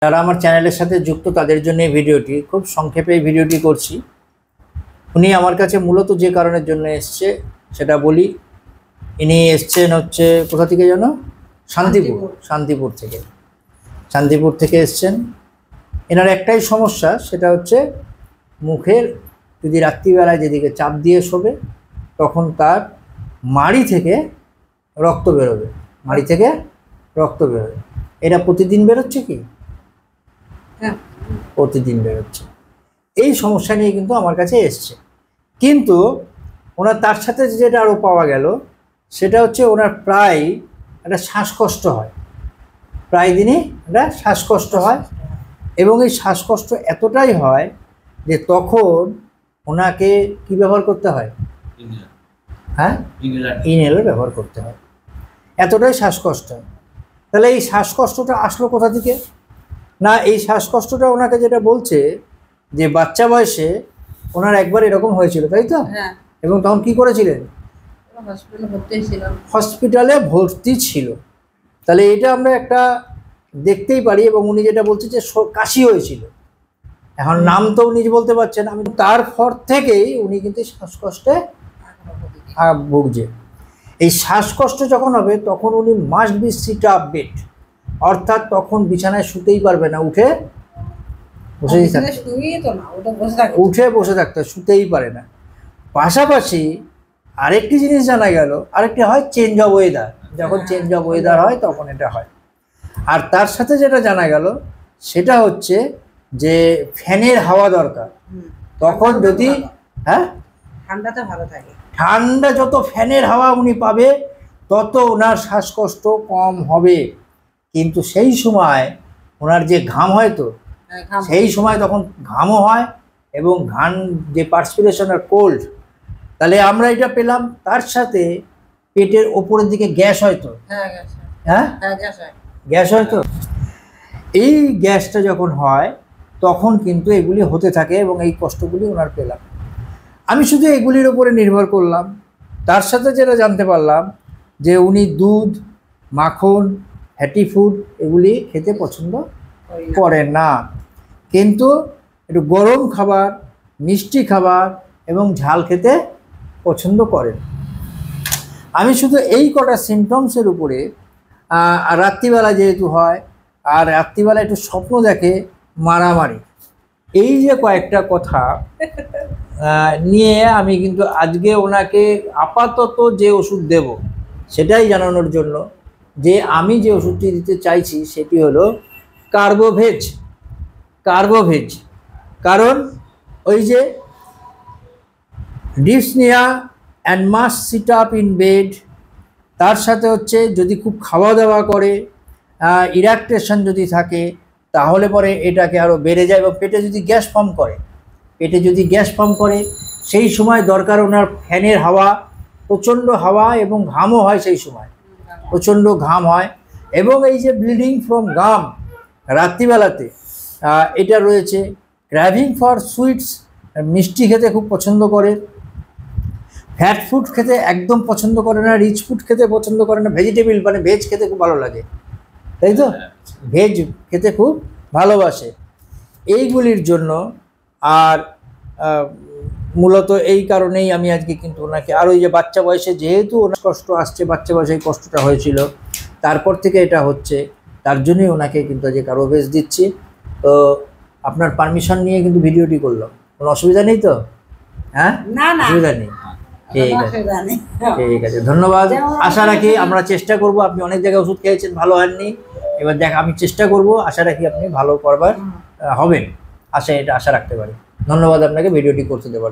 যারা আমার চ্যানেলের সাথে যুক্ত তাদের জন্য এই ভিডিওটি, খুব সংক্ষেপে এই ভিডিওটি করছি। উনি আমার কাছে মূলত যে কারণের জন্য এসছে সেটা বলি। ইনি এসছেন হচ্ছে কোথা থেকে যেন, শান্তিপুর থেকে এসছেন। এনার একটাই সমস্যা, সেটা হচ্ছে মুখের যদি রাত্রিবেলায় যেদিকে চাপ দিয়ে শোবে তখন তার মাড়ি থেকে রক্ত বেরোবে, এটা প্রতিদিন বেরোচ্ছে কি? হ্যাঁ, প্রতিদিন বেরোচ্ছে। এই সমস্যা নিয়ে কিন্তু আমার কাছে এসছে। কিন্তু ওনার তার সাথে যেটা আরও পাওয়া গেল সেটা হচ্ছে ওনার প্রায় একটা শ্বাসকষ্ট হয়, প্রায় দিনই একটা শ্বাসকষ্ট হয়। এবং এই শ্বাসকষ্ট এতটাই হয় যে তখন ওনাকে কি ব্যবহার করতে হয়? ইনহেলার ব্যবহার করতে হয়, এতটাই শ্বাসকষ্ট হয়। তাহলে এই শ্বাসকষ্টটা আসলো কোথা থেকে? না, এই শ্বাসকষ্টটা ওনাকে যেটা বলছে যে বাচ্চা বয়সে ওনার একবার এরকম হয়েছিল, তাই তো? হ্যাঁ। এবং তখন কি করেছিলেন? হসপিটালে ভর্তি ছিল। তাহলে এটা আমরা একটা দেখতেই পারি। এবং উনি যেটা বলছে যে কাশি হয়েছিল, এখন নাম তো উনি বলতে পারছেন, আমি তারপর থেকেই উনি কিন্তু শ্বাসকষ্টে ভুগছে। এই শ্বাসকষ্ট যখন হবে তখন উনি must be sit up bed, অর্থাৎ তখন বিছানায় শুতেই পারবে না, উঠে বসে থাকতে, শুতেই পারে না। পাশাপাশি আরেকটি জিনিস জানা গেল, আরেকটি হয় চেঞ্জ অফ ওয়েদার, যখন চেঞ্জ অফ ওয়েদার হয় তখন এটা হয়। আর তার সাথে যেটা জানা গেল সেটা হচ্ছে যে ফ্যানের হাওয়া দরকার তখন, যদি ঠান্ডাতে ভালো থাকে, ঠান্ডা যত ফ্যানের হাওয়া উনি পাবে তত ওনার শ্বাসকষ্ট কম হবে। কিন্তু সেই সময় ওনার যে ঘাম হয়, তো সেই সময় তখন ঘামও হয় এবং ঘাম যে পার্সপিরেশন আর কোল্ড, তাহলে আমরা এটা পেলাম। তার সাথে পেটের ওপরের দিকে গ্যাস হয়তো, গ্যাস হয়তো, এই গ্যাসটা যখন হয় তখন কিন্তু এগুলি হতে থাকে এবং এই কষ্টগুলি ওনার পেলাম। আমি শুধু এগুলির উপরে নির্ভর করলাম। তার সাথে যেটা জানতে পারলাম যে উনি দুধ, মাখন, ফ্যাটি ফুড এগুলি খেতে পছন্দ করেন না, কিন্তু একটু গরম খাবার, মিষ্টি খাবার এবং ঝাল খেতে পছন্দ করেন। আমি শুধু এই কটা সিমটমসের উপরে, রাত্রিবেলা যেহেতু হয়, আর রাত্রিবেলা একটু স্বপ্ন দেখে মারামারি, এই যে কয়েকটা কথা নিয়ে আমি কিন্তু আজকে ওনাকে আপাতত যে ওষুধ দেব সেটাই জানানোর জন্য যে আমি যে ওষুধটি দিতে চাইছি সেটি হলো কার্বোভেজ। কারণ ওই যে dyspnoea and must sit up in bed, তার সাথে হচ্ছে যদি খুব খাওয়া দাওয়া করে, ইরাকটেশন যদি থাকে, তাহলে পরে এটাকে আরও বেড়ে যায়। এবং পেটে যদি গ্যাস ফর্ম করে সেই সময় দরকার ওনার ফ্যানের হাওয়া, প্রচণ্ড হাওয়া, এবং ঘামও হয়, সেই সময় প্রচণ্ড ঘাম হয়। এবং এই যে ব্লিডিং ফ্রম গাম রাত্রিবেলাতে, এটা রয়েছে। ক্র্যাভিং ফর সুইটস, মিষ্টি খেতে খুব পছন্দ করে, ফ্যাট ফুড খেতে একদম পছন্দ করে না, রিচ ফুড খেতে পছন্দ করে না, ভেজিটেবল মানে ভেজ খেতে খুব ভালো লাগে, তাই তো? ভেজ খেতে খুব ভালোবাসে। এইগুলির জন্য আর মূলত এই কারণেই আমি আজকে কিন্তু ওনাকে, আর ওই যে বাচ্চা বয়সে যেহেতু ওনার কষ্ট আসছে, বাচ্চা বয়সে এই কষ্টটা হয়েছিল, তারপর থেকে এটা হচ্ছে, তার জন্যই ওনাকে কিন্তু আজকে কার্বোভেজ দিচ্ছি। তো আপনার পারমিশন নিয়ে কিন্তু ভিডিওটি করলাম, কোনো অসুবিধা নেই তো? হ্যাঁ, অসুবিধা নেই, ঠিক আছে, ধন্যবাদ। আশা রাখি আমরা চেষ্টা করব, আপনি অনেক জায়গায় ওষুধ খেয়েছেন, ভালো হননি, এবার আমি চেষ্টা করব, আশা রাখি আপনি ভালো করবার হবেন, এটা আশা রাখতে পারি। ধন্যবাদ আপনাকে ভিডিওটি করতে দেওয়ার।